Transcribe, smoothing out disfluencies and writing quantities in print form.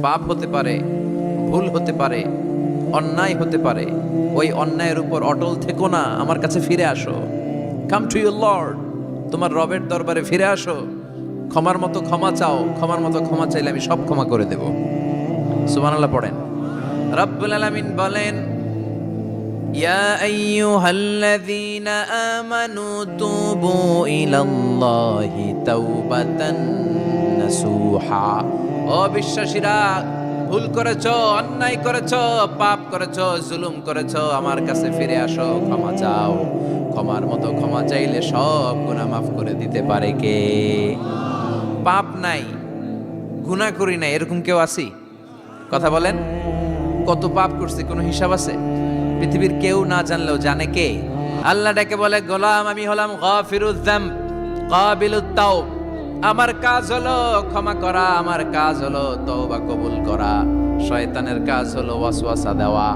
পাপ হতে পারে, ভুল হতে পারে, অন্যায় হতে পারে। ওই অন্যায়ের উপর অটল থেকো না, আমার কাছে ফিরে আসো। কাম টু ইউর লর্ড, তোমার রবের দরবারে ফিরে আসো। ক্ষমার মতো ক্ষমা চাও, ক্ষমার মতো ক্ষমা চাইলে আমি সব ক্ষমা করে দেব। সুবহানাল্লাহ পড়েন। রব্বুল আলামিন বলেন, ইয়া আইয়ুহাল্লাযীনা আমানু তুবু ইলাল্লাহি তাওবাতান নাসুহা। ও বিশ্বাসীরা, ভুল করেছো, অন্যায় করেছো, পাপ করেছো, জুলুম করেছো, আমার কাছে ফিরে আসো, ক্ষমা চাও। ক্ষমার মতো ক্ষমা চাইলে সব গুনাহ মাফ করে দিতে পারে কে? পাপ নাই, গুনাহ করি নাই, এরকম কেউ আছি? কথা বলেন। কত পাপ করছি, কোনো হিসাব আছে? পৃথিবীর কেউ না জানলেও জানে কে? আল্লাহ ডেকে বলে, গোলাম আমি হলাম গাফিরুয যামব কাবিলুত তাওব। আমার কাজ হলো ক্ষমা করা, আমার কাজ হলো তওবা কবুল করা। শয়তানের কাজ হলো ওয়াসওয়াসা দেওয়া।